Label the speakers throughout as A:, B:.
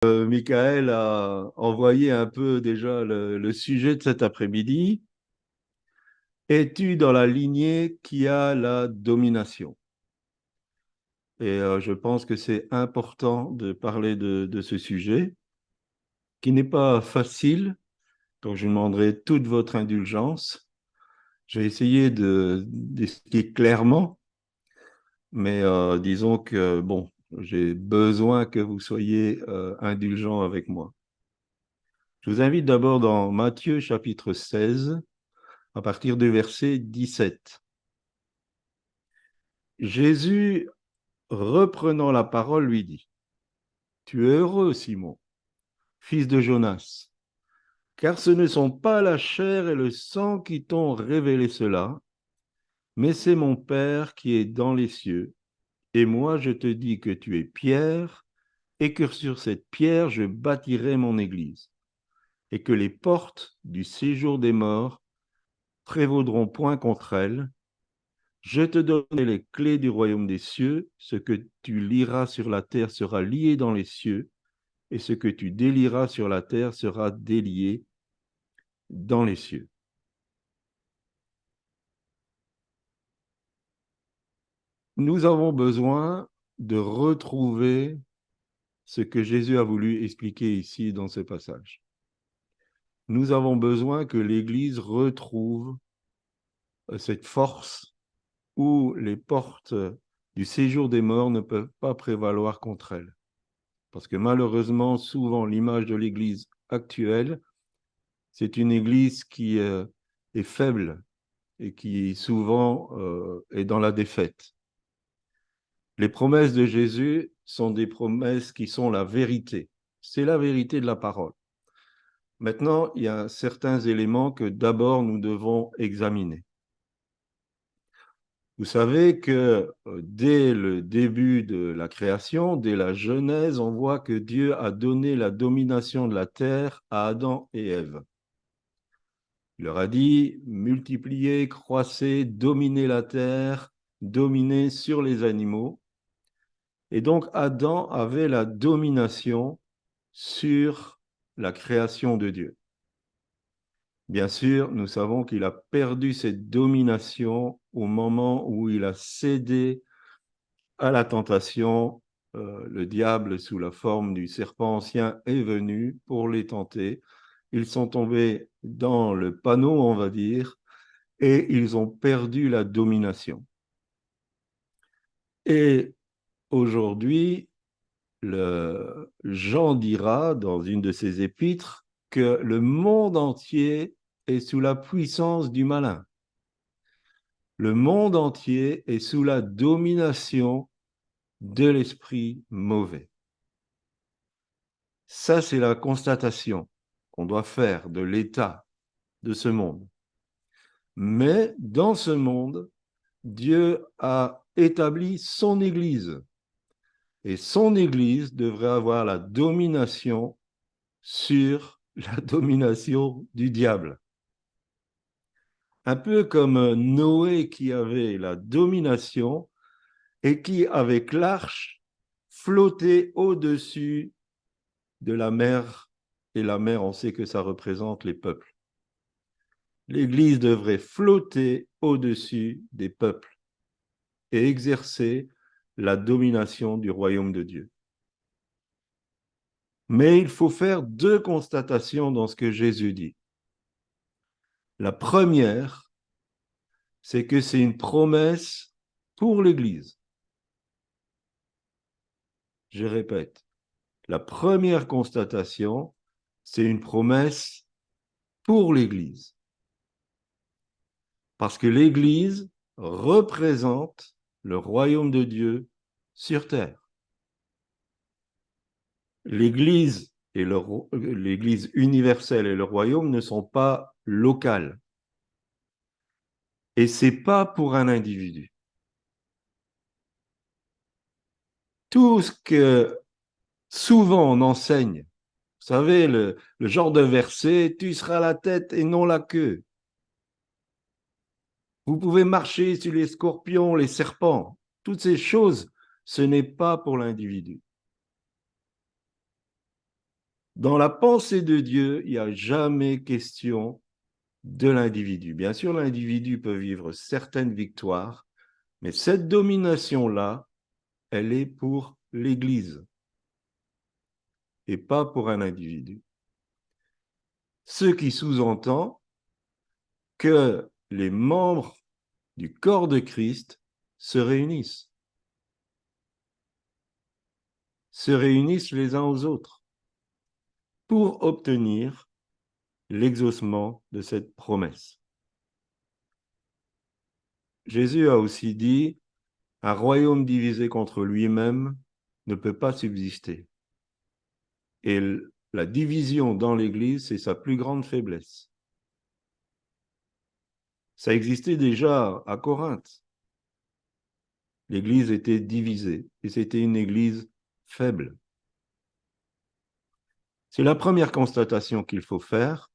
A: Michael a envoyé un peu déjà le sujet de cet après-midi. Es-tu dans la lignée qui a la domination? Et je pense que c'est important de parler de ce sujet, qui n'est pas facile, donc je demanderai toute votre indulgence. Je vais essayer d'expliquer clairement, mais disons que, bon, j'ai besoin que vous soyez indulgents avec moi. Je vous invite d'abord dans Matthieu chapitre 16, à partir du verset 17. Jésus, reprenant la parole, lui dit, tu es heureux, Simon, fils de Jonas, car ce ne sont pas la chair et le sang qui t'ont révélé cela, mais c'est mon Père qui est dans les cieux. Et moi, je te dis que tu es Pierre, et que sur cette pierre, je bâtirai mon église, et que les portes du séjour des morts prévaudront point contre elle. Je te donnerai les clés du royaume des cieux. Ce que tu liras sur la terre sera lié dans les cieux, et ce que tu délieras sur la terre sera délié dans les cieux. Nous avons besoin de retrouver ce que Jésus a voulu expliquer ici dans ce passage. Nous avons besoin que l'Église retrouve cette force où les portes du séjour des morts ne peuvent pas prévaloir contre elle. Parce que malheureusement, souvent, l'image de l'Église actuelle, c'est une Église qui est faible et qui souvent est dans la défaite. Les promesses de Jésus sont des promesses qui sont la vérité. C'est la vérité de la parole. Maintenant, il y a certains éléments que d'abord nous devons examiner. Vous savez que dès le début de la création, dès la Genèse, on voit que Dieu a donné la domination de la terre à Adam et Ève. Il leur a dit, multipliez, croissez, dominez la terre, dominez sur les animaux. Et donc Adam avait la domination sur la création de Dieu. Bien sûr, nous savons qu'il a perdu cette domination au moment où il a cédé à la tentation. Le diable, sous la forme du serpent ancien, est venu pour les tenter. Ils sont tombés dans le panneau, on va dire, et ils ont perdu la domination. Et aujourd'hui, Jean dira dans une de ses épîtres que le monde entier est sous la puissance du malin. Le monde entier est sous la domination de l'esprit mauvais. Ça, c'est la constatation qu'on doit faire de l'état de ce monde. Mais dans ce monde, Dieu a établi son Église. Et son Église devrait avoir la domination sur la domination du diable. Un peu comme Noé qui avait la domination et qui, avec l'arche, flottait au-dessus de la mer. Et la mer, on sait que ça représente les peuples. L'Église devrait flotter au-dessus des peuples et exercer la domination du royaume de Dieu. Mais il faut faire deux constatations dans ce que Jésus dit. La première, c'est que c'est une promesse pour l'Église. Je répète, la première constatation, c'est une promesse pour l'Église. Parce que l'Église représente le royaume de Dieu sur terre. L'Église et l'Église universelle et le royaume ne sont pas locales. Et ce n'est pas pour un individu. Tout ce que souvent on enseigne, vous savez, le genre de verset, tu seras la tête et non la queue. Vous pouvez marcher sur les scorpions, les serpents. Toutes ces choses, ce n'est pas pour l'individu. Dans la pensée de Dieu, il n'y a jamais question de l'individu. Bien sûr, l'individu peut vivre certaines victoires, mais cette domination-là, elle est pour l'Église et pas pour un individu. Ce qui sous-entend que les membres du corps de Christ se réunissent les uns aux autres pour obtenir l'exaucement de cette promesse. Jésus a aussi dit, un royaume divisé contre lui-même ne peut pas subsister. Et la division dans l'Église, c'est sa plus grande faiblesse. Ça existait déjà à Corinthe. L'Église était divisée et c'était une Église faible. C'est la première constatation qu'il faut faire.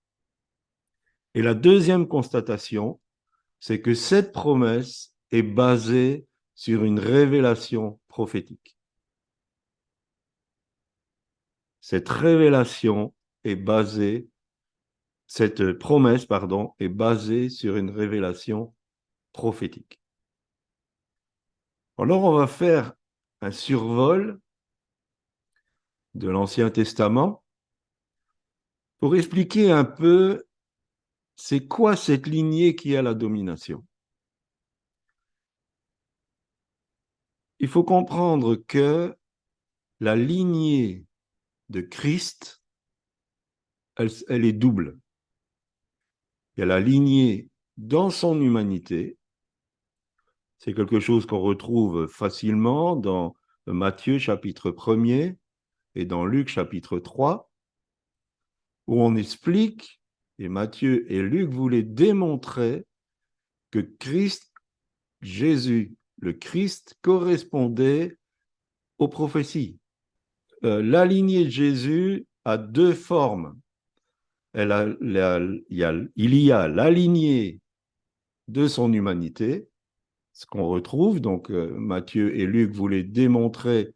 A: Et la deuxième constatation, c'est que cette promesse est basée sur une révélation prophétique. Cette révélation est basée, cette promesse, pardon, est basée sur une révélation prophétique. Alors, on va faire un survol de l'Ancien Testament pour expliquer un peu c'est quoi cette lignée qui a la domination. Il faut comprendre que la lignée de Christ, elle est double. Il y a la lignée dans son humanité, c'est quelque chose qu'on retrouve facilement dans Matthieu chapitre 1er et dans Luc chapitre 3, où on explique, et Matthieu et Luc voulaient démontrer que Christ, Jésus, le Christ, correspondait aux prophéties. La lignée de Jésus a deux formes. Il y a la lignée de son humanité, ce qu'on retrouve, donc Matthieu et Luc voulaient démontrer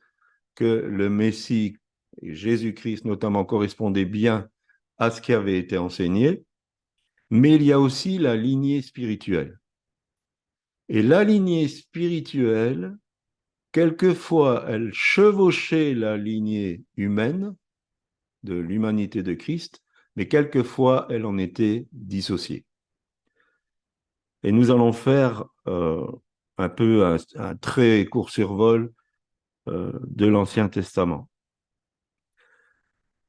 A: que le Messie, Jésus-Christ notamment, correspondait bien à ce qui avait été enseigné, mais il y a aussi la lignée spirituelle. Et la lignée spirituelle, quelquefois, elle chevauchait la lignée humaine de l'humanité de Christ, mais quelquefois, elle en était dissociée. Et nous allons faire un peu un très court survol de l'Ancien Testament.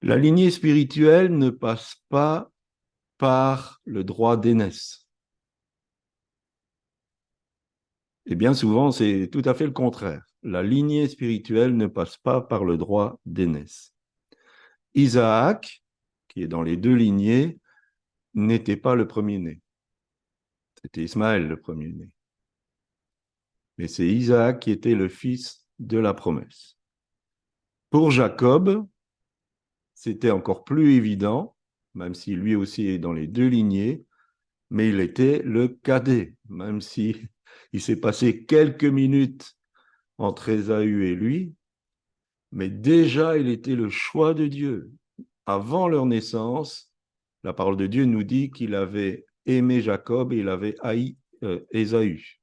A: La lignée spirituelle ne passe pas par le droit d'aînesse. Et bien souvent, c'est tout à fait le contraire. La lignée spirituelle ne passe pas par le droit d'aînesse. Isaac, qui est dans les deux lignées, n'était pas le premier-né. C'était Ismaël le premier-né. Mais c'est Isaac qui était le fils de la promesse. Pour Jacob, c'était encore plus évident, même si lui aussi est dans les deux lignées, mais il était le cadet, même si il s'est passé quelques minutes entre Ésaü et lui, mais déjà il était le choix de Dieu. Avant leur naissance, la parole de Dieu nous dit qu'il avait aimé Jacob et il avait haï Ésaü.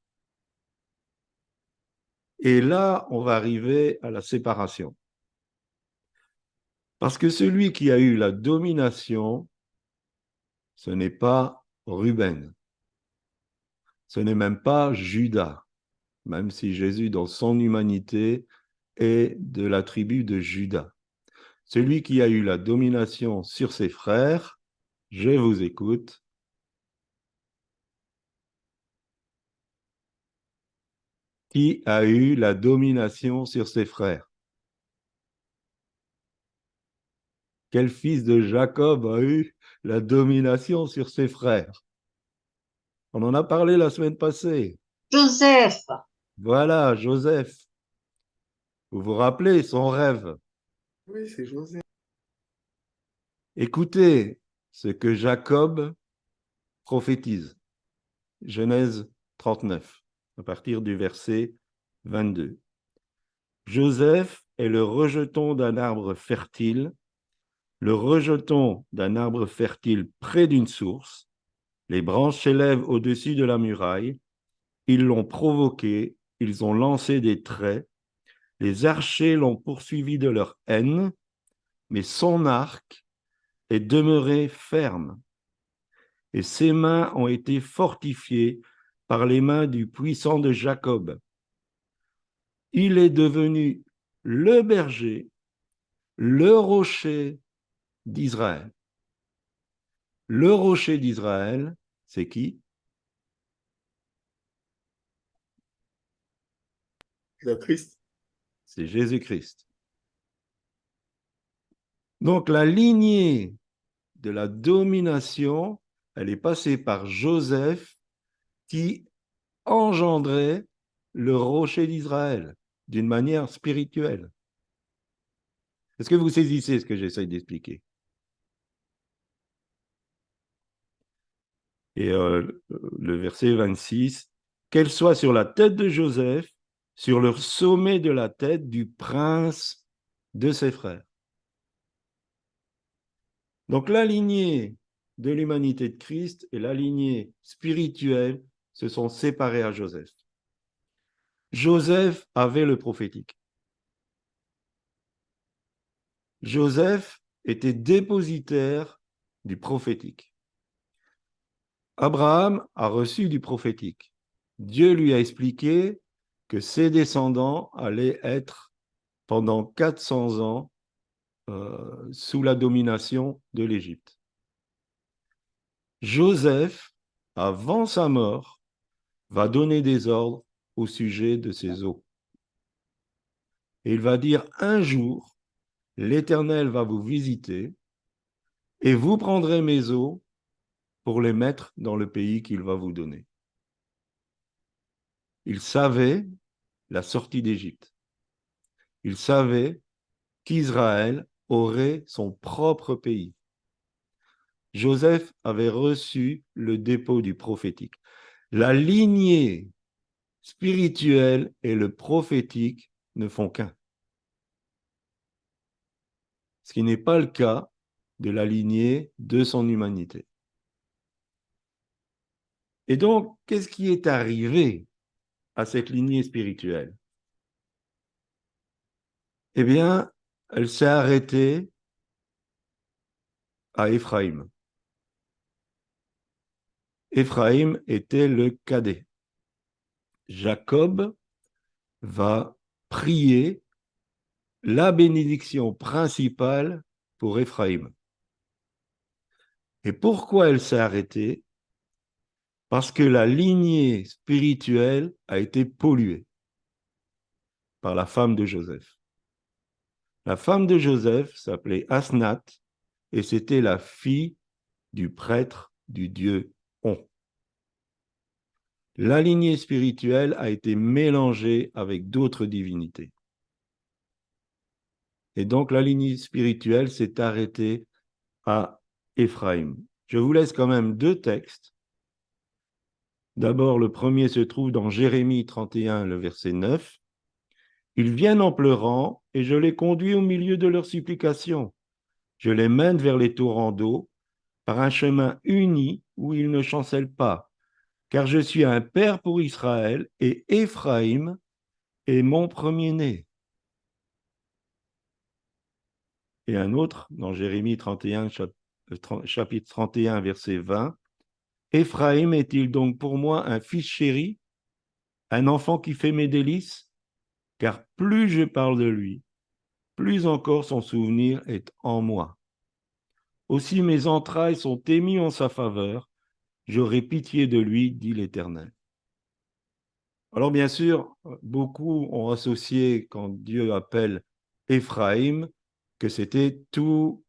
A: Et là, on va arriver à la séparation. Parce que celui qui a eu la domination, ce n'est pas Ruben, ce n'est même pas Judas, même si Jésus, dans son humanité, est de la tribu de Judas. Celui qui a eu la domination sur ses frères, je vous écoute. Qui a eu la domination sur ses frères? Quel fils de Jacob a eu la domination sur ses frères? On en a parlé la semaine passée.
B: Joseph.
A: Voilà, Joseph. Vous vous rappelez son rêve?
C: Oui, c'est Joseph.
A: Écoutez ce que Jacob prophétise. Genèse 39, à partir du verset 22. Joseph est le rejeton d'un arbre fertile le rejeton d'un arbre fertile près d'une source, les branches s'élèvent au-dessus de la muraille, ils l'ont provoqué, ils ont lancé des traits, les archers l'ont poursuivi de leur haine, mais son arc est demeuré ferme, et ses mains ont été fortifiées par les mains du puissant de Jacob. Il est devenu le berger, le rocher d'Israël. Le rocher d'Israël, c'est qui?
B: Le Christ.
A: C'est Jésus-Christ. Donc la lignée de la domination, elle est passée par Joseph qui engendrait le rocher d'Israël d'une manière spirituelle. Est-ce que vous saisissez ce que j'essaye d'expliquer? Et le verset 26, qu'elle soit sur la tête de Joseph, sur le sommet de la tête du prince de ses frères. Donc la lignée de l'humanité de Christ et la lignée spirituelle se sont séparées à Joseph. Joseph avait le prophétique. Joseph était dépositaire du prophétique. Abraham a reçu du prophétique. Dieu lui a expliqué que ses descendants allaient être pendant 400 ans sous la domination de l'Égypte. Joseph, avant sa mort, va donner des ordres au sujet de ses eaux. Et il va dire, un jour, l'Éternel va vous visiter et vous prendrez mes eaux pour les mettre dans le pays qu'il va vous donner. Il savait la sortie d'Égypte. Il savait qu'Israël aurait son propre pays. Joseph avait reçu le dépôt du prophétique. La lignée spirituelle et le prophétique ne font qu'un. Ce qui n'est pas le cas de la lignée de son humanité. Et donc, qu'est-ce qui est arrivé à cette lignée spirituelle? Eh bien, elle s'est arrêtée à Éphraïm. Éphraïm était le cadet. Jacob va prier la bénédiction principale pour Éphraïm. Et pourquoi elle s'est arrêtée? Parce que la lignée spirituelle a été polluée par la femme de Joseph. La femme de Joseph s'appelait Asnath et c'était la fille du prêtre du dieu On. La lignée spirituelle a été mélangée avec d'autres divinités. Et donc la lignée spirituelle s'est arrêtée à Éphraïm. Je vous laisse quand même deux textes. D'abord, le premier se trouve dans Jérémie 31, le verset 9. Ils viennent en pleurant, et je les conduis au milieu de leurs supplications. Je les mène vers les torrents d'eau, par un chemin uni où ils ne chancellent pas, car je suis un père pour Israël, et Éphraïm est mon premier-né. Et un autre, dans Jérémie 31, chapitre 31, verset 20. Éphraïm est-il donc pour moi un fils chéri, un enfant qui fait mes délices? Car plus je parle de lui, plus encore son souvenir est en moi. Aussi mes entrailles sont émues en sa faveur, j'aurai pitié de lui, dit l'Éternel. Alors bien sûr, beaucoup ont associé, quand Dieu appelle Éphraïm, que c'était tous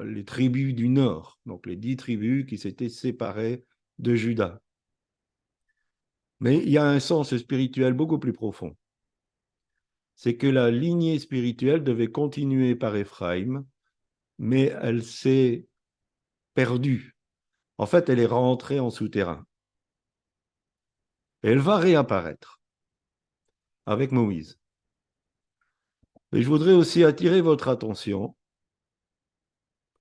A: les tribus du nord, donc les 10 tribus qui s'étaient séparées de Juda. Mais il y a un sens spirituel beaucoup plus profond. C'est que la lignée spirituelle devait continuer par Éphraïm, mais elle s'est perdue. En fait, elle est rentrée en souterrain. Et elle va réapparaître avec Moïse. Mais je voudrais aussi attirer votre attention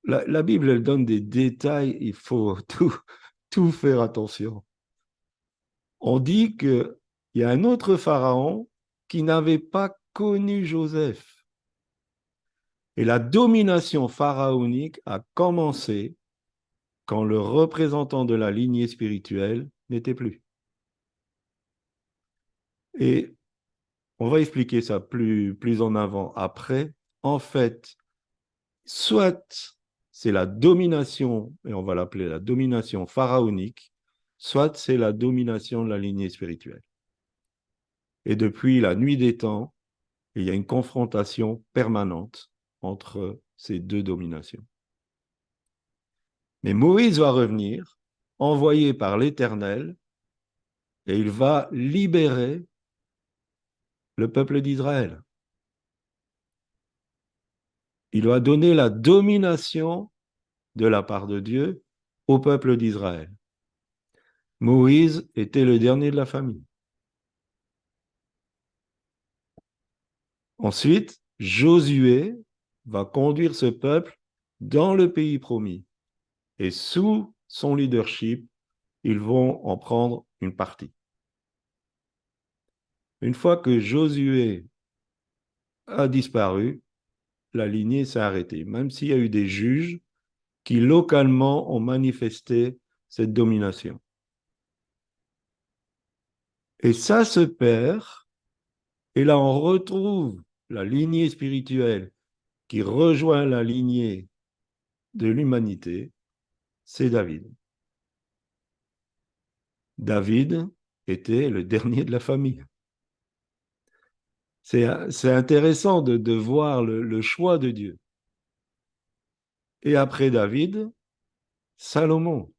A: la Bible, elle donne des détails, il faut tout faire attention. On dit qu'il y a un autre pharaon qui n'avait pas connu Joseph. Et la domination pharaonique a commencé quand le représentant de la lignée spirituelle n'était plus. Et on va expliquer ça plus en avant après. En fait, soit c'est la domination, et on va l'appeler la domination pharaonique, soit c'est la domination de la lignée spirituelle. Et depuis la nuit des temps, il y a une confrontation permanente entre ces deux dominations. Mais Moïse va revenir, envoyé par l'Éternel, et il va libérer le peuple d'Israël. Il va donner la domination de la part de Dieu au peuple d'Israël. Moïse était le dernier de la famille. Ensuite, Josué va conduire ce peuple dans le pays promis. Et sous son leadership, ils vont en prendre une partie. Une fois que Josué a disparu, la lignée s'est arrêtée, même s'il y a eu des juges qui localement ont manifesté cette domination. Et ça se perd, et là on retrouve la lignée spirituelle qui rejoint la lignée de l'humanité, c'est David. David était le dernier de la famille. C'est intéressant de voir le choix de Dieu. Et après David, Salomon,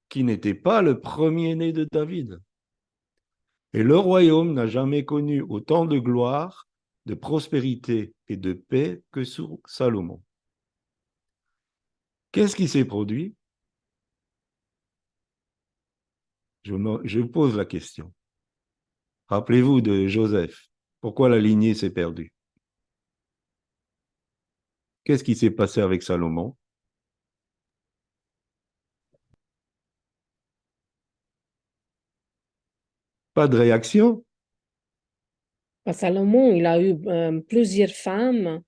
A: qui n'était pas le premier-né de David. Et le royaume n'a jamais connu autant de gloire, de prospérité et de paix que sous Salomon. Qu'est-ce qui s'est produit? Je pose la question. Rappelez-vous de Joseph. Pourquoi la lignée s'est perdue? Qu'est-ce qui s'est passé avec Salomon? Pas de réaction.
B: Salomon, il a eu plusieurs femmes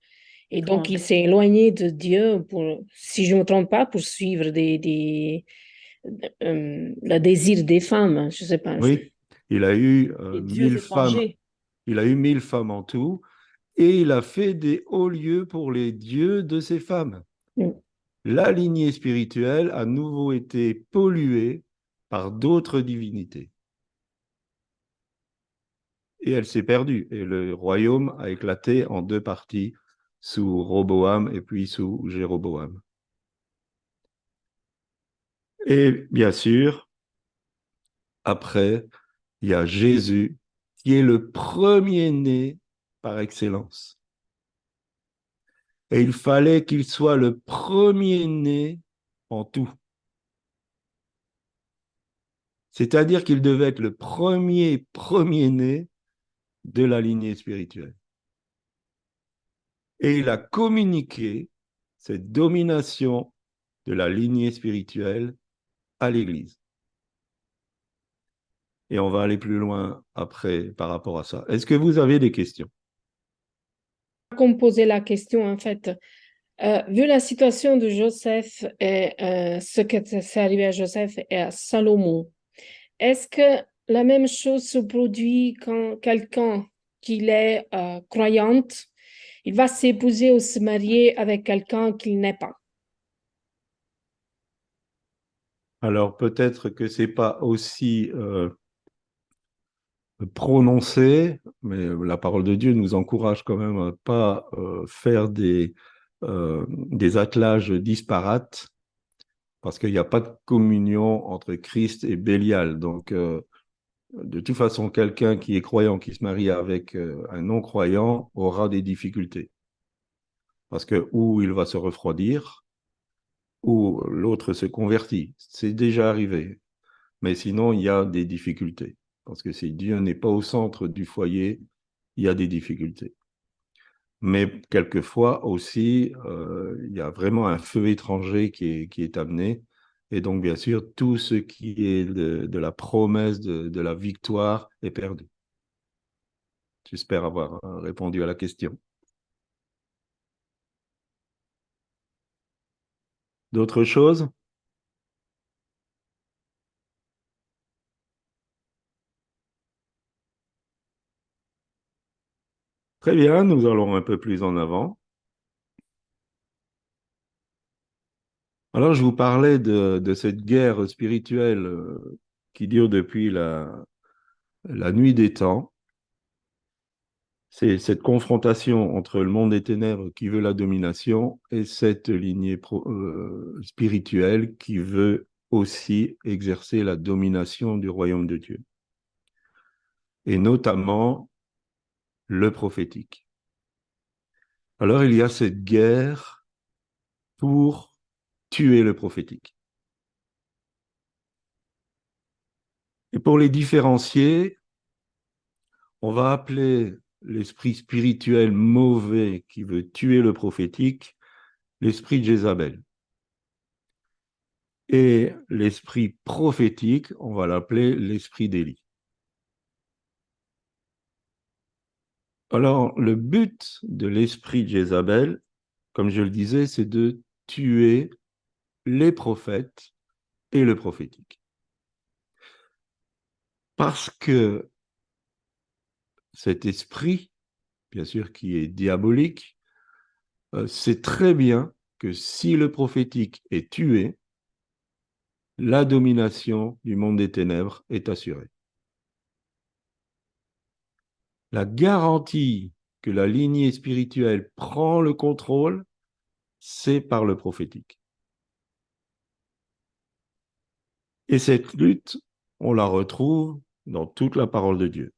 B: et donc il s'est éloigné de Dieu pour, si je ne me trompe pas, pour suivre le désir des femmes. Je ne sais pas.
A: Oui, il a eu
B: Des dieux
A: 1000 femmes.
B: étrangers.
A: Il a eu 1000 femmes en tout, et il a fait des hauts lieux pour les dieux de ces femmes.
B: Mm.
A: La lignée spirituelle a nouveau été polluée par d'autres divinités. Et elle s'est perdue. Et le royaume a éclaté en deux parties, sous Roboam et puis sous Jéroboam. Et bien sûr, après, il y a Jésus, qui est le premier-né par excellence. Et il fallait qu'il soit le premier-né en tout. C'est-à-dire qu'il devait être le premier-né de la lignée spirituelle. Et il a communiqué cette domination de la lignée spirituelle à l'Église. Et on va aller plus loin après par rapport à ça. Est-ce que vous avez des questions?
B: Comme poser la question, en fait, vu la situation de Joseph et ce qui s'est arrivé à Joseph et à Salomon, est-ce que la même chose se produit quand quelqu'un qui est croyante, il va s'épouser ou se marier avec quelqu'un qu'il n'est pas?
A: Alors peut-être que c'est pas aussi prononcé, mais la parole de Dieu nous encourage quand même à pas faire des attelages disparates, parce qu'il n'y a pas de communion entre Christ et Bélial. Donc, de toute façon, quelqu'un qui est croyant, qui se marie avec un non-croyant, aura des difficultés. Parce que ou il va se refroidir, ou l'autre se convertit. C'est déjà arrivé. Mais sinon, il y a des difficultés. Parce que si Dieu n'est pas au centre du foyer, il y a des difficultés. Mais quelquefois aussi, il y a vraiment un feu étranger qui est amené. Et donc, bien sûr, tout ce qui est de la promesse de la victoire est perdu. J'espère avoir répondu à la question. D'autres choses? Très bien, nous allons un peu plus en avant. Alors, je vous parlais de cette guerre spirituelle qui dure depuis la nuit des temps. C'est cette confrontation entre le monde des ténèbres qui veut la domination et cette lignée spirituelle qui veut aussi exercer la domination du royaume de Dieu, et notamment le prophétique. Alors, il y a cette guerre pour tuer le prophétique. Et pour les différencier, on va appeler l'esprit spirituel mauvais qui veut tuer le prophétique l'esprit de Jézabel. Et l'esprit prophétique, on va l'appeler l'esprit d'Élie. Alors, le but de l'esprit de Jézabel, comme je le disais, c'est de tuer les prophètes et le prophétique. Parce que cet esprit, bien sûr, qui est diabolique, sait très bien que si le prophétique est tué, la domination du monde des ténèbres est assurée. La garantie que la lignée spirituelle prend le contrôle, c'est par le prophétique. Et cette lutte, on la retrouve dans toute la parole de Dieu.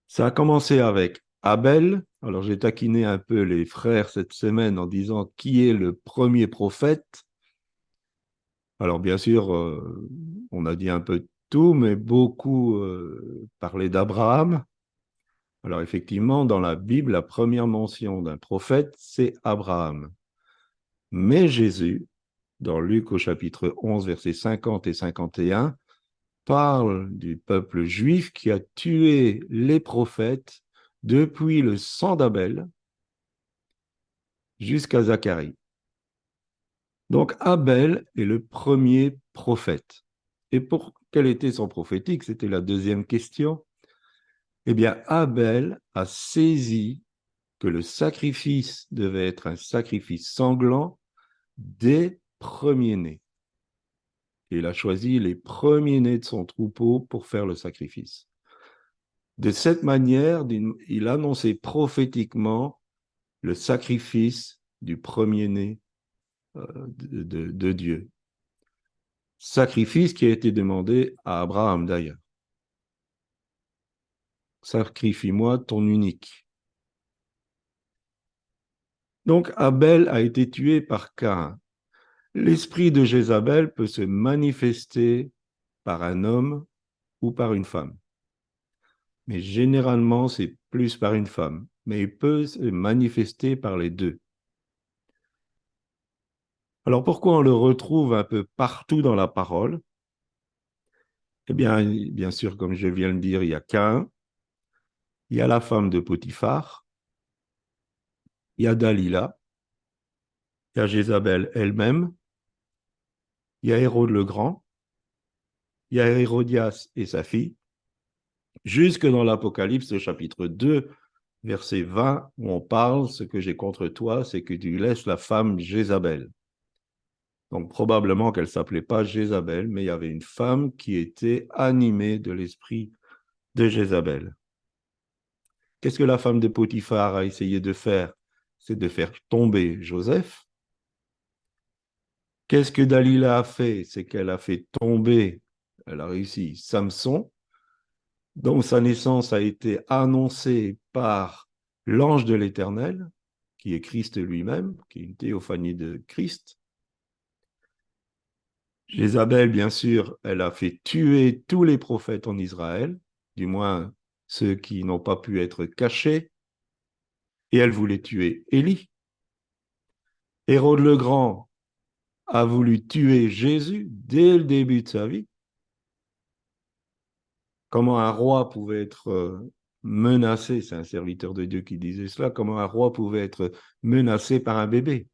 A: Ça a commencé avec Abel. Alors j'ai taquiné un peu les frères cette semaine en disant qui est le premier prophète. Alors bien sûr, on a dit un peu tout, mais beaucoup parlaient d'Abraham. Alors effectivement, dans la Bible, la première mention d'un prophète, c'est Abraham. Mais Jésus, dans Luc au chapitre 11, versets 50 et 51, parle du peuple juif qui a tué les prophètes depuis le sang d'Abel jusqu'à Zacharie. Donc Abel est le premier prophète. Et pour quel était son prophétique? C'était la deuxième question. Eh bien, Abel a saisi que le sacrifice devait être un sacrifice sanglant des premiers-nés. Et il a choisi les premiers-nés de son troupeau pour faire le sacrifice. De cette manière, il annonçait prophétiquement le sacrifice du premier-né de Dieu. Sacrifice qui a été demandé à Abraham d'ailleurs. Sacrifie-moi ton unique. Donc Abel a été tué par Caïn. L'esprit de Jézabel peut se manifester par un homme ou par une femme. Mais généralement, c'est plus par une femme. Mais il peut se manifester par les deux. Alors pourquoi on le retrouve un peu partout dans la parole? Eh bien, bien sûr, comme je viens de le dire, il y a Caïn, il y a la femme de Potiphar, il y a Dalila, il y a Jézabel elle-même, il y a Hérode le Grand, il y a Hérodias et sa fille, jusque dans l'Apocalypse, chapitre 2, verset 20, où on parle, ce que j'ai contre toi, c'est que tu laisses la femme Jézabel. Donc probablement qu'elle ne s'appelait pas Jézabel, mais il y avait une femme qui était animée de l'esprit de Jézabel. Qu'est-ce que la femme de Potiphar a essayé de faire? C'est de faire tomber Joseph. Qu'est-ce que Dalila a fait? C'est qu'elle a fait tomber, elle a réussi, Samson, dont sa naissance a été annoncée par l'ange de l'Éternel, qui est Christ lui-même, qui est une théophanie de Christ. Jézabel, bien sûr, elle a fait tuer tous les prophètes en Israël, du moins ceux qui n'ont pas pu être cachés. et elle voulait tuer Élie. Hérode le Grand a voulu tuer Jésus dès le début de sa vie. Comment un roi pouvait être menacé, c'est un serviteur de Dieu qui disait cela, comment un roi pouvait être menacé par un bébé.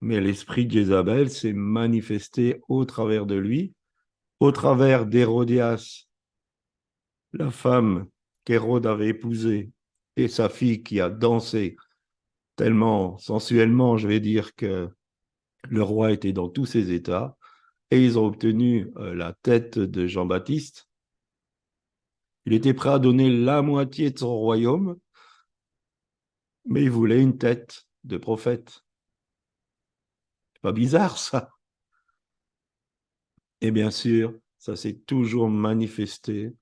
A: Mais l'esprit de Jézabel s'est manifesté au travers de lui, au travers d'Hérodias, la femme qu'Hérode avait épousée, et sa fille qui a dansé tellement sensuellement, je vais dire, que le roi était dans tous ses états, et ils ont obtenu la tête de Jean-Baptiste. Il était prêt à donner la moitié de son royaume, mais il voulait une tête de prophète. C'est pas bizarre, ça? Et bien sûr, ça s'est toujours manifesté.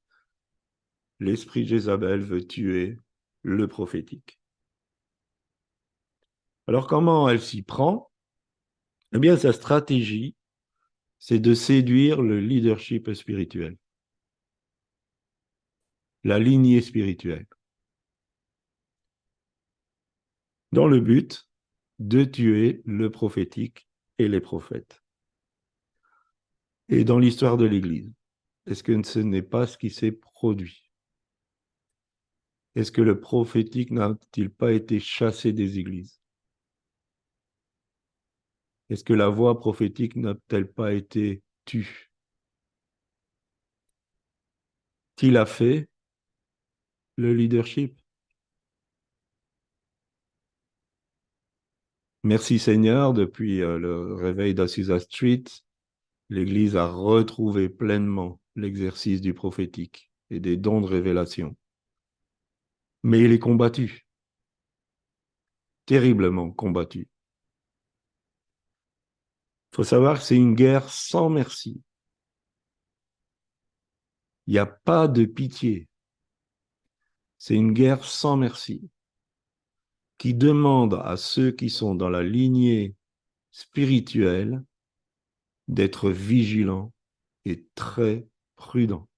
A: L'esprit de Jézabel veut tuer le prophétique. Alors, comment elle s'y prend? Eh bien, sa stratégie, c'est de séduire le leadership spirituel, la lignée spirituelle, dans le but de tuer le prophétique et les prophètes. Et dans l'histoire de l'Église, est-ce que ce n'est pas ce qui s'est produit? Est-ce que le prophétique n'a-t-il pas été chassé des églises? Est-ce que la voix prophétique n'a-t-elle pas été tue? Qui l'a fait? Le leadership. Merci Seigneur, depuis le réveil d'Azusa Street, l'Église a retrouvé pleinement l'exercice du prophétique et des dons de révélation. Mais il est combattu, terriblement combattu. Il faut savoir que c'est une guerre sans merci. Il n'y a pas de pitié. C'est une guerre sans merci qui demande à ceux qui sont dans la lignée spirituelle d'être vigilants et très prudents.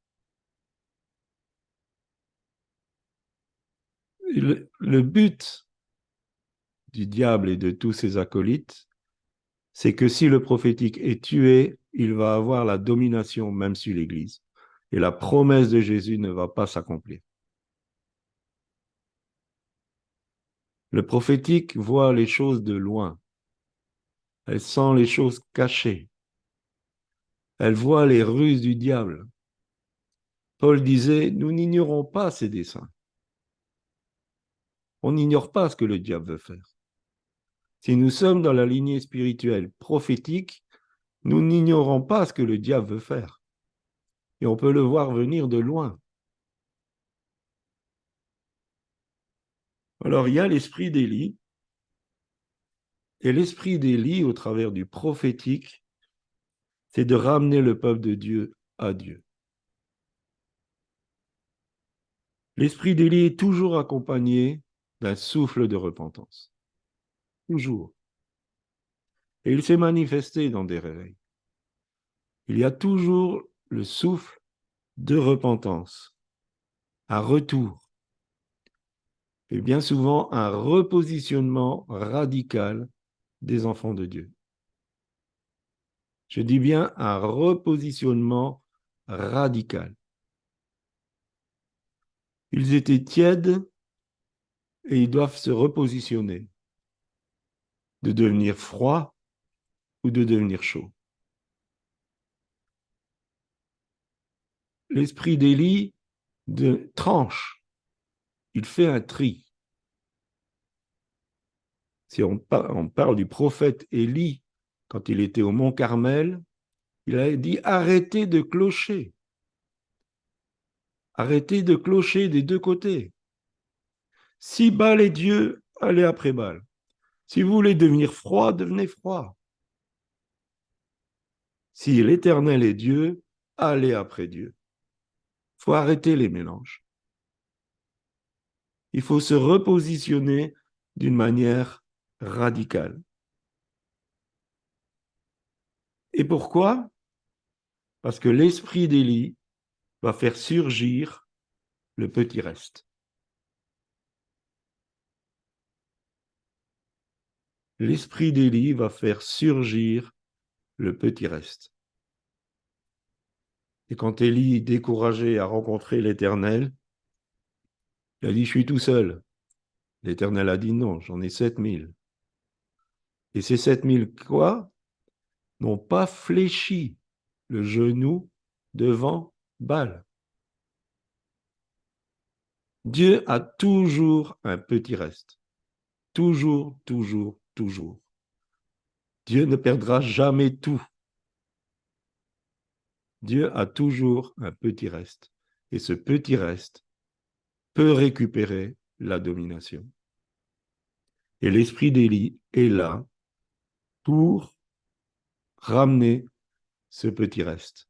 A: Le but du diable et de tous ses acolytes, c'est que si le prophétique est tué, il va avoir la domination même sur l'Église. Et la promesse de Jésus ne va pas s'accomplir. Le prophétique voit les choses de loin. Elle sent les choses cachées. Elle voit les ruses du diable. Paul disait, nous n'ignorons pas ses desseins. On n'ignore pas ce que le diable veut faire. Si nous sommes dans la lignée spirituelle prophétique, nous n'ignorons pas ce que le diable veut faire. Et on peut le voir venir de loin. Alors, il y a l'esprit d'Élie. Et l'esprit d'Élie, au travers du prophétique, c'est de ramener le peuple de Dieu à Dieu. L'esprit d'Élie est toujours accompagné d'un souffle de repentance. Toujours. Et il s'est manifesté dans des réveils. Il y a toujours le souffle de repentance, un retour, et bien souvent un repositionnement radical des enfants de Dieu. Je dis bien un repositionnement radical. Ils étaient tièdes et ils doivent se repositionner, de devenir froid ou de devenir chaud. L'esprit d'Élie tranche, il fait un tri. Si on parle du prophète Élie, quand il était au mont Carmel, il a dit arrêtez de clocher. Arrêtez de clocher des deux côtés. Si Baal est Dieu, allez après Baal. Si vous voulez devenir froid, devenez froid. Si l'Éternel est Dieu, allez après Dieu. Il faut arrêter les mélanges. Il faut se repositionner d'une manière radicale. Et pourquoi? Parce que l'esprit d'Élie va faire surgir le petit reste. l'esprit d'Élie va faire surgir le petit reste. Et quand Élie, découragé, a rencontré l'Éternel, il a dit, je suis tout seul. L'Éternel a dit, non, j'en ai 7000. Et ces 7000 quoi n'ont pas fléchi le genou devant Baal. Dieu a toujours un petit reste. Toujours, toujours, toujours. Dieu ne perdra jamais tout. Dieu a toujours un petit reste. Et ce petit reste peut récupérer la domination. Et l'esprit d'Élie est là pour ramener ce petit reste.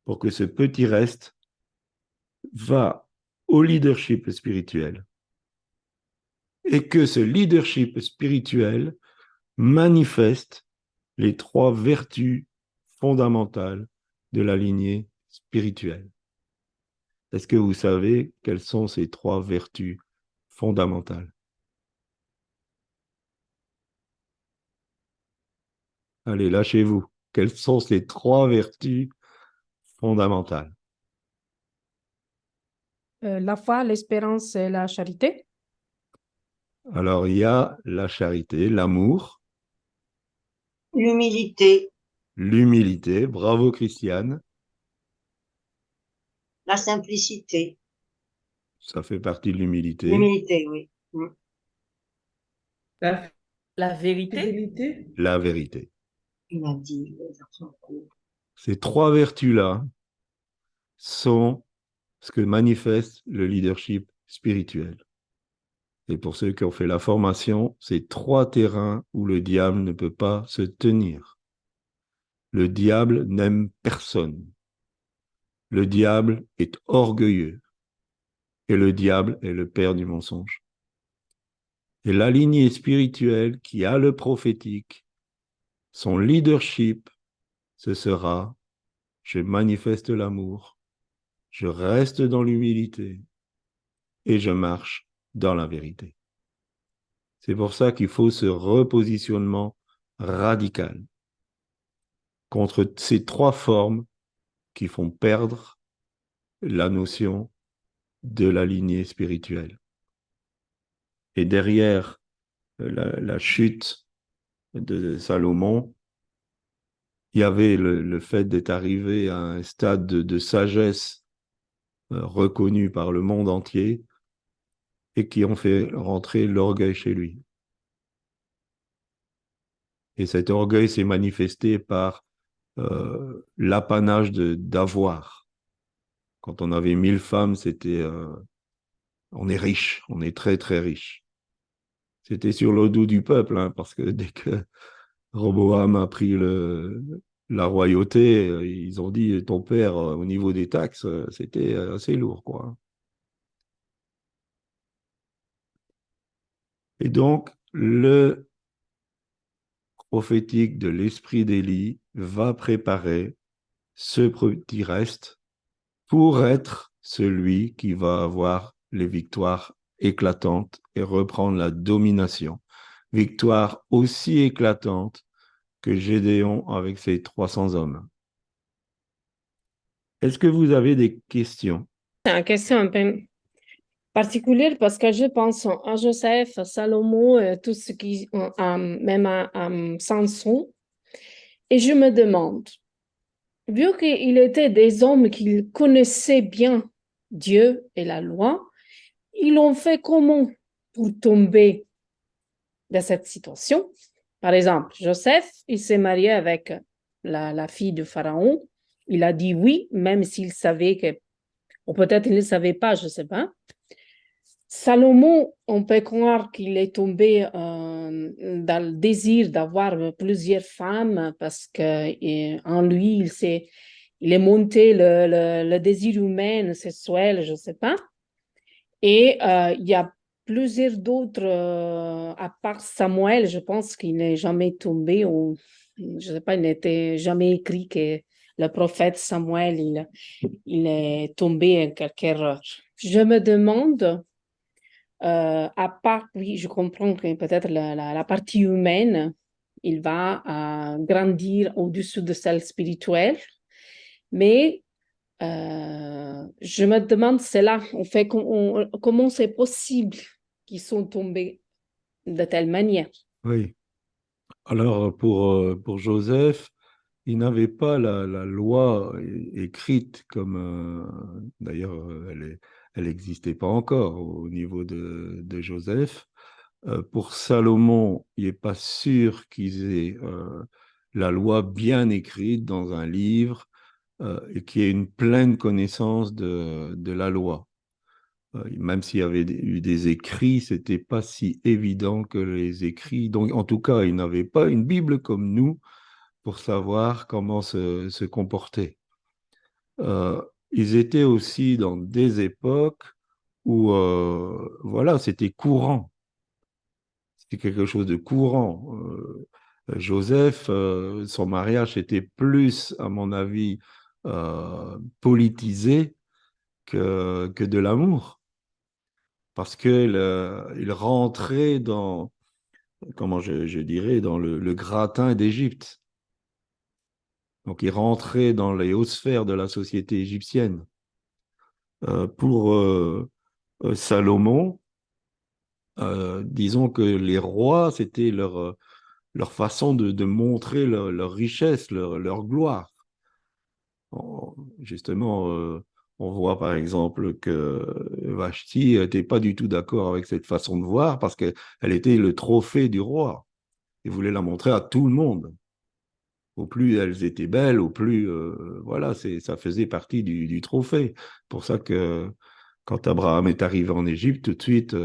A: Pour que ce petit reste va au leadership spirituel. Et que ce leadership spirituel manifeste les 3 vertus fondamentales de la lignée spirituelle. Est-ce que vous savez quelles sont ces 3 vertus fondamentales? Allez, lâchez-vous. Quelles sont ces 3 vertus fondamentales?
B: La foi, l'espérance et la charité.
A: Alors, il y a la charité, l'amour,
C: L'humilité,
A: l'humilité, bravo Christiane,
C: la simplicité.
A: ça fait partie de l'humilité,
C: L'humilité, oui.
D: La, la vérité.
A: la vérité.
C: Il m'a dit, les enfants courent.
A: Ces 3 vertus-là sont ce que manifeste le leadership spirituel. Et pour ceux qui ont fait la formation, c'est 3 terrains où le diable ne peut pas se tenir. Le diable n'aime personne. Le diable est orgueilleux. Et le diable est le père du mensonge. Et la lignée spirituelle qui a le prophétique, son leadership, ce sera, je manifeste l'amour, je reste dans l'humilité et je marche dans la vérité. C'est pour ça qu'il faut ce repositionnement radical contre ces 3 formes qui font perdre la notion de la lignée spirituelle. Et derrière la chute de Salomon, il y avait le fait d'être arrivé à un stade de sagesse reconnu par le monde entier et qui ont fait rentrer l'orgueil chez lui. Et cet orgueil s'est manifesté par l'apanage d'avoir. Quand on avait 1000 femmes, c'était on est riche, on est très très riche. C'était sur le dos du peuple, hein, parce que dès que Roboam a pris la royauté, ils ont dit ton père, au niveau des taxes, c'était assez lourd, quoi. Et donc, le prophétique de l'esprit d'Élie va préparer ce petit reste pour être celui qui va avoir les victoires éclatantes et reprendre la domination. Victoire aussi éclatante que Gédéon avec ses 300 hommes. Est-ce que vous avez des questions?
B: C'est une question un peu particulière parce que je pense à Joseph, à Salomon, tout ce qui, même à Samson. Et je me demande, vu qu'il était des hommes qui connaissaient bien Dieu et la loi, ils ont fait comment pour tomber dans cette situation? Par exemple, Joseph, il s'est marié avec la fille de Pharaon. Il a dit oui, même s'il savait que, ou peut-être il ne savait pas, je ne sais pas. Salomon, on peut croire qu'il est tombé dans le désir d'avoir plusieurs femmes parce qu'en lui, il est monté le désir humain, sexuel, je ne sais pas. Et il y a plusieurs d'autres, à part Samuel, je pense qu'il n'est jamais tombé, ou je ne sais pas, il n'était jamais écrit que le prophète Samuel, il est tombé en quelque erreur. Je me demande, À part, oui, je comprends que peut-être la partie humaine, il va grandir au-dessus de celle spirituelle, mais je me demande, c'est là, en fait, comment c'est possible qu'ils sont tombés de telle manière.
A: Oui. Alors, pour Joseph, il n'avait pas la loi écrite comme, d'ailleurs, elle n'existait pas encore au niveau de Joseph. Pour Salomon, il n'est pas sûr qu'ils aient la loi bien écrite dans un livre et qu'il y ait une pleine connaissance de la loi. Même s'il y avait eu des écrits, ce n'était pas si évident que les écrits. Donc, en tout cas, il n'avait pas une Bible comme nous pour savoir comment se comporter. Ils étaient aussi dans des époques où, voilà, c'était courant. C'était quelque chose de courant. Joseph, son mariage était plus, à mon avis, politisé que de l'amour. Parce qu'il il rentrait dans, comment je dirais, dans le gratin d'Égypte. Donc, il rentrait dans les hautes sphères de la société égyptienne. Pour Salomon, disons que les rois, c'était leur façon de montrer leur richesse, leur gloire. Justement, on voit par exemple que Vashti n'était pas du tout d'accord avec cette façon de voir parce qu'elle était le trophée du roi. Il voulait la montrer à tout le monde. Au plus elles étaient belles, au plus, voilà, ça faisait partie du trophée. Pour ça que quand Abraham est arrivé en Égypte, tout de suite,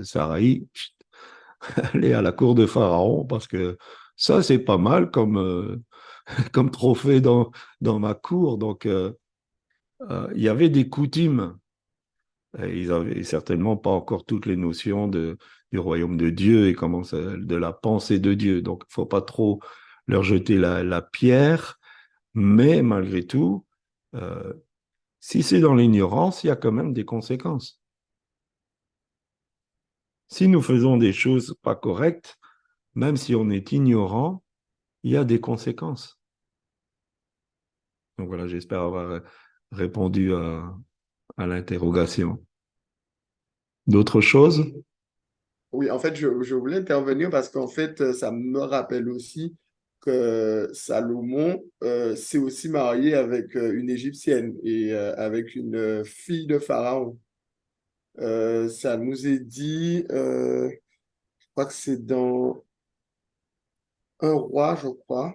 A: Sarai, elle est à la cour de Pharaon parce que ça, c'est pas mal comme, comme trophée dans ma cour. Donc, il y avait des coutumes. Et ils n'avaient certainement pas encore toutes les notions du royaume de Dieu et de la pensée de Dieu. Donc, il ne faut pas trop leur jeter la pierre, mais malgré tout, euh, si c'est dans l'ignorance, il y a quand même des conséquences. Si nous faisons des choses pas correctes, même si on est ignorant, il y a des conséquences. Donc voilà, j'espère avoir répondu à l'interrogation. D'autres choses?
E: Oui, en fait, je voulais intervenir parce qu'en fait, ça me rappelle aussi que Salomon s'est aussi marié avec une Égyptienne et avec une fille de Pharaon. Ça nous est dit, je crois que c'est dans Un roi, je crois.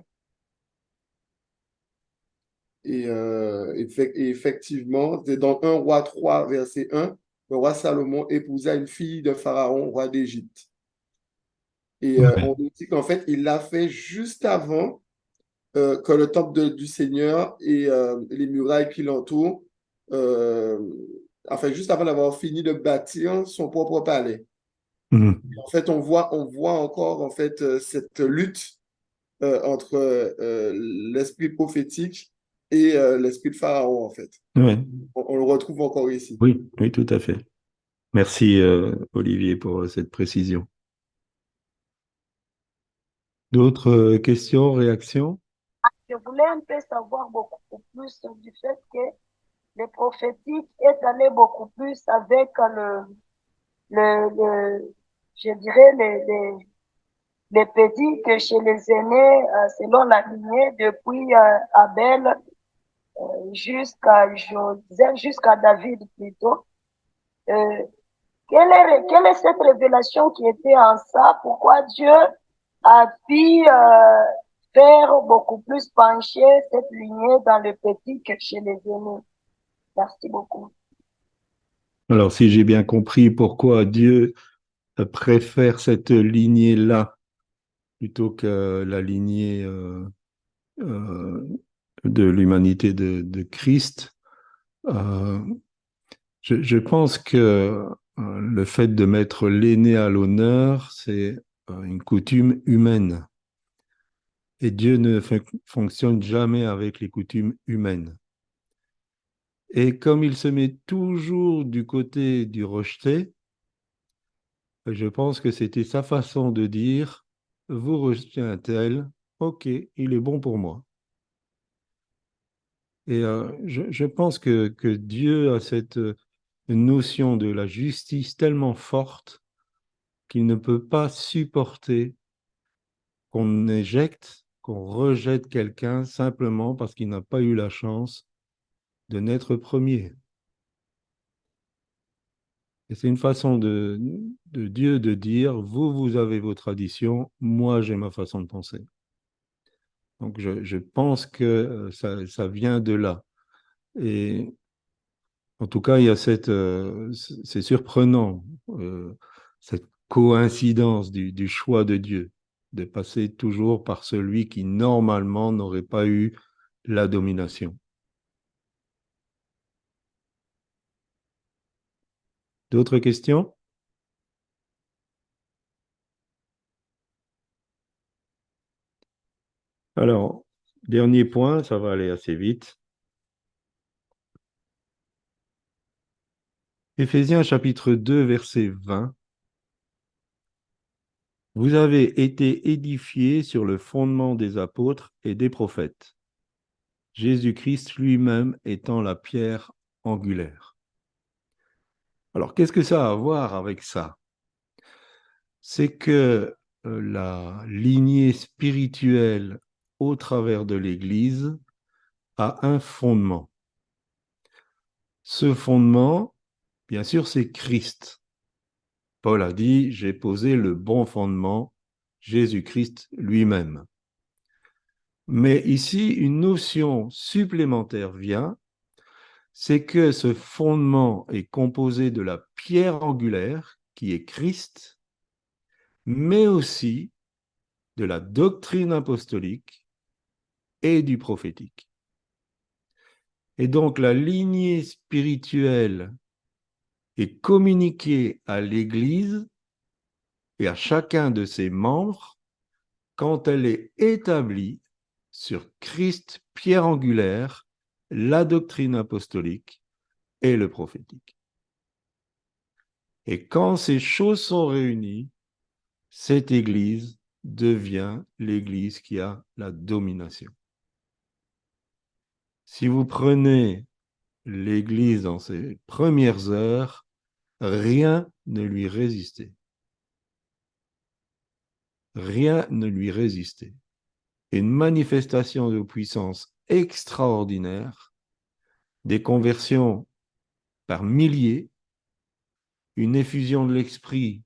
E: Et effectivement, c'est dans Un roi 3 verset 1, le roi Salomon épousa une fille de Pharaon, roi d'Égypte. Et
A: Ouais.
E: on nous dit qu'en fait, il l'a fait juste avant que le temple du Seigneur et les murailles qui l'entourent, euh, enfin, juste avant d'avoir fini de bâtir son propre palais.
A: Mhm.
E: En fait, on voit encore en fait cette lutte entre l'esprit prophétique et l'esprit de Pharaon, en fait.
A: Ouais.
E: On le retrouve encore ici.
A: Oui, oui, tout à fait. Merci, Olivier, pour cette précision. D'autres questions, réactions?
F: Je voulais un peu savoir beaucoup plus du fait que le prophétique est allé beaucoup plus avec je dirais, les petits que chez les aînés, selon la lignée, depuis Abel jusqu'à Joseph, jusqu'à David plutôt. Euh, quelle est cette révélation qui était en ça? Pourquoi Dieu a pu faire beaucoup plus pencher cette lignée dans le petit que chez les aînés? Merci beaucoup.
A: Alors, si j'ai bien compris pourquoi Dieu préfère cette lignée-là plutôt que la lignée euh, de l'humanité de Christ, euh, je pense que le fait de mettre l'aîné à l'honneur, c'est une coutume humaine. Et Dieu ne fonctionne jamais avec les coutumes humaines. Et comme il se met toujours du côté du rejeté, Je pense que c'était sa façon de dire, vous rejetez un tel, ok, il est bon pour moi. Et je pense que Dieu a cette notion de la justice tellement forte qu'il ne peut pas supporter qu'on éjecte, qu'on rejette quelqu'un simplement parce qu'il n'a pas eu la chance de naître premier. Et c'est une façon de Dieu de dire, vous, vous avez vos traditions, moi, j'ai ma façon de penser. Donc, je pense que ça vient de là. Et en tout cas, il y a c'est surprenant, cette coïncidence du choix de Dieu, de passer toujours par celui qui, normalement, n'aurait pas eu la domination. D'autres questions? Alors, dernier point, ça va aller assez vite. Éphésiens chapitre 2, verset 20. Vous avez été édifiés sur le fondement des apôtres et des prophètes, Jésus-Christ lui-même étant la pierre angulaire. Alors, qu'est-ce que ça a à voir avec ça? C'est que la lignée spirituelle au travers de l'Église a un fondement. Ce fondement, bien sûr, c'est Christ. Paul a dit, j'ai posé le bon fondement, Jésus-Christ lui-même. Mais ici, une notion supplémentaire vient, c'est que ce fondement est composé de la pierre angulaire, qui est Christ, mais aussi de la doctrine apostolique et du prophétique. Et donc la lignée spirituelle est communiquée à l'Église et à chacun de ses membres quand elle est établie sur Christ, pierre angulaire, la doctrine apostolique et le prophétique. Et quand ces choses sont réunies, cette Église devient l'Église qui a la domination. Si vous prenez l'Église dans ses premières heures, rien ne lui résistait. Rien ne lui résistait. Une manifestation de puissance extraordinaire, des conversions par milliers, une effusion de l'esprit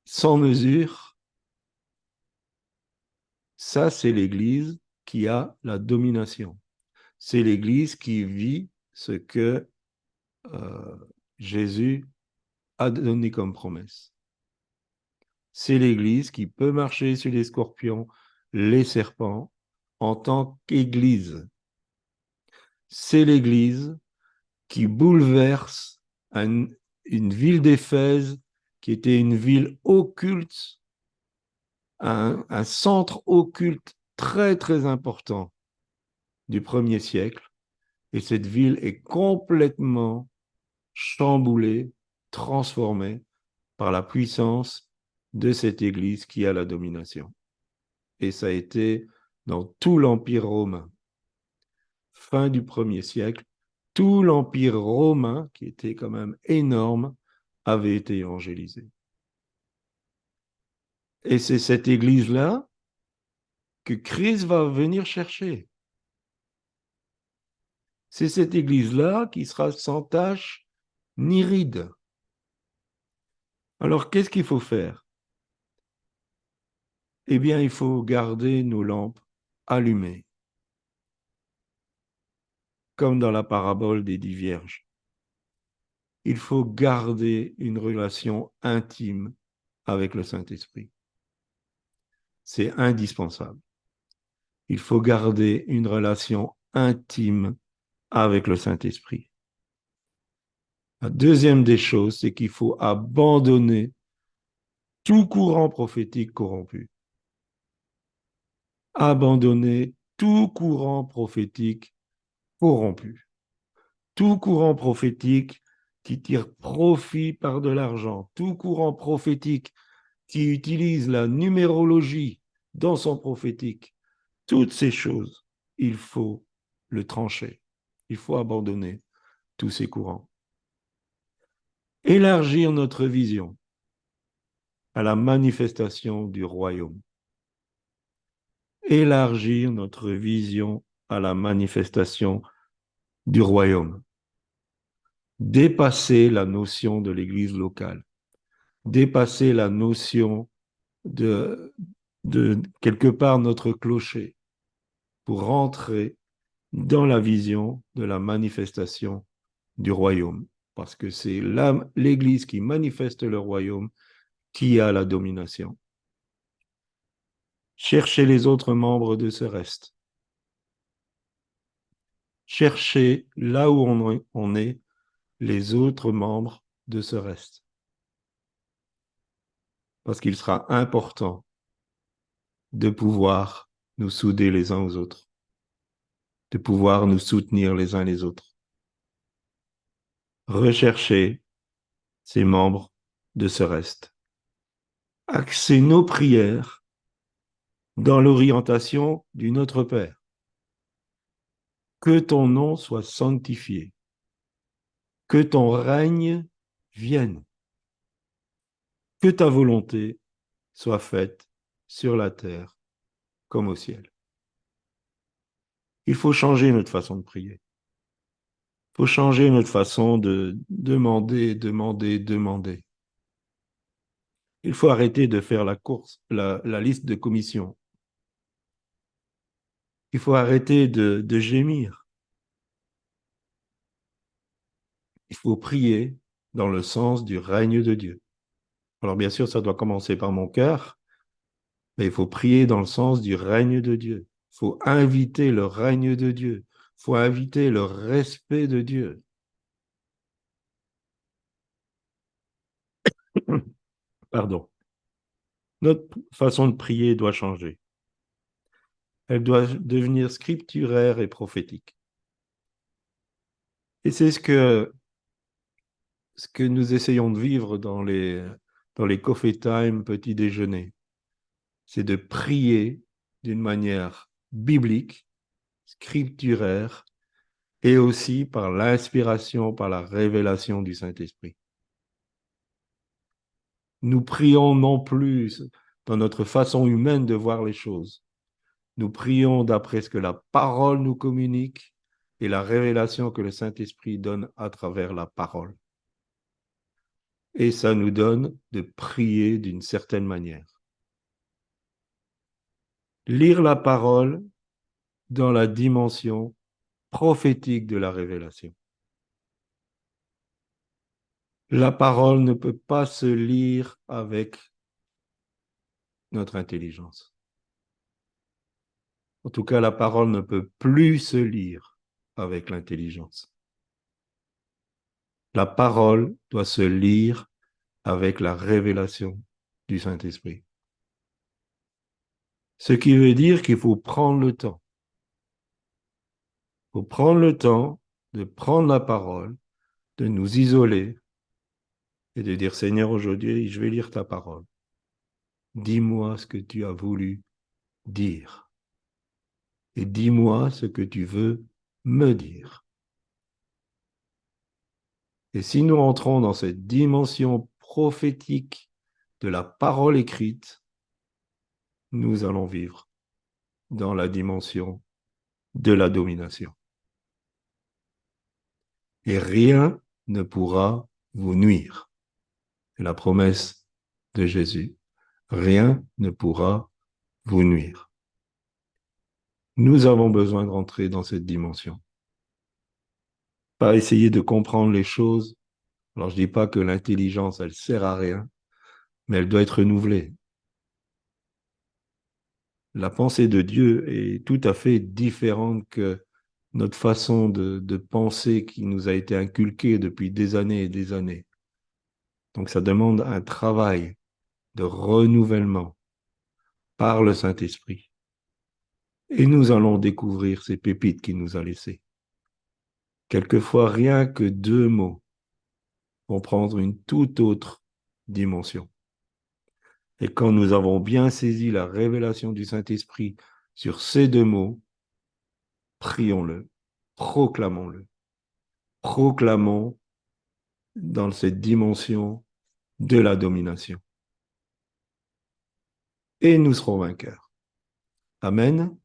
A: sans mesure. Ça, c'est l'Église qui a la domination. C'est l'Église qui vit ce que Jésus a donné comme promesse. C'est l'Église qui peut marcher sur les scorpions, les serpents, en tant qu'Église. C'est l'Église qui bouleverse une ville d'Éphèse qui était une ville occulte, un centre occulte très, très important du 1er siècle. Et cette ville est complètement chamboulée, transformée par la puissance de cette Église qui a la domination. Et ça a été dans tout l'Empire romain. Fin du 1er siècle, tout l'Empire romain, qui était quand même énorme, avait été évangélisé. Et c'est cette Église-là que Christ va venir chercher. C'est cette Église-là qui sera sans tache ni ride. Alors, qu'est-ce qu'il faut faire? Eh bien, il faut garder nos lampes allumées, comme dans la parabole des 10 vierges. Il faut garder une relation intime avec le Saint-Esprit. C'est indispensable. Il faut garder une relation intime avec le Saint-Esprit. La deuxième des choses, c'est qu'il faut abandonner tout courant prophétique corrompu. Abandonner tout courant prophétique corrompu. Tout courant prophétique qui tire profit par de l'argent, tout courant prophétique qui utilise la numérologie dans son prophétique, toutes ces choses, il faut le trancher. Il faut abandonner tous ces courants. Élargir notre vision à la manifestation du royaume. Élargir notre vision à la manifestation du royaume. Dépasser la notion de l'Église locale. Dépasser la notion de quelque part notre clocher pour rentrer dans la vision de la manifestation du royaume. Parce que c'est l'Église qui manifeste le royaume qui a la domination. Cherchez les autres membres de ce reste. Cherchez là où on est les autres membres de ce reste. Parce qu'il sera important de pouvoir nous souder les uns aux autres, de pouvoir nous soutenir les uns les autres. Recherchez ces membres de ce reste. Axez nos prières dans l'orientation du Notre Père. Que ton nom soit sanctifié, que ton règne vienne, que ta volonté soit faite sur la terre comme au ciel. Il faut changer notre façon de prier. Il faut changer notre façon de demander. Il faut arrêter de faire la liste de commissions. Il faut arrêter de gémir. Il faut prier dans le sens du règne de Dieu. Alors bien sûr, ça doit commencer par mon cœur, mais il faut prier dans le sens du règne de Dieu. Il faut inviter le règne de Dieu. Il faut inviter le respect de Dieu. Pardon. Notre façon de prier doit changer. Elle doit devenir scripturaire et prophétique. Et c'est ce que nous essayons de vivre dans les coffee time, petit déjeuner. C'est de prier d'une manière biblique, scripturaire, et aussi par l'inspiration, par la révélation du Saint-Esprit. Nous prions non plus dans notre façon humaine de voir les choses. Nous prions d'après ce que la parole nous communique et la révélation que le Saint-Esprit donne à travers la parole. Et ça nous donne de prier d'une certaine manière. Lire la parole dans la dimension prophétique de la révélation. La parole ne peut pas se lire avec notre intelligence. En tout cas, la parole ne peut plus se lire avec l'intelligence. La parole doit se lire avec la révélation du Saint-Esprit. Ce qui veut dire qu'il faut prendre le temps. Il faut prendre le temps de prendre la parole, de nous isoler et de dire, Seigneur, aujourd'hui, je vais lire ta parole. Dis-moi ce que tu as voulu dire. Et dis-moi ce que tu veux me dire. Et si nous entrons dans cette dimension prophétique de la parole écrite, nous allons vivre dans la dimension de la domination. Et rien ne pourra vous nuire. C'est la promesse de Jésus. Rien ne pourra vous nuire. Nous avons besoin de rentrer dans cette dimension. Pas essayer de comprendre les choses. Alors, je ne dis pas que l'intelligence, elle sert à rien, mais elle doit être renouvelée. La pensée de Dieu est tout à fait différente que notre façon de penser qui nous a été inculquée depuis des années et des années. Donc, ça demande un travail de renouvellement par le Saint-Esprit. Et nous allons découvrir ces pépites qu'il nous a laissées. Quelquefois, rien que 2 mots vont prendre une toute autre dimension. Et quand nous avons bien saisi la révélation du Saint-Esprit sur ces deux mots, prions-le, proclamons-le. Proclamons dans cette dimension de la domination. Et nous serons vainqueurs. Amen.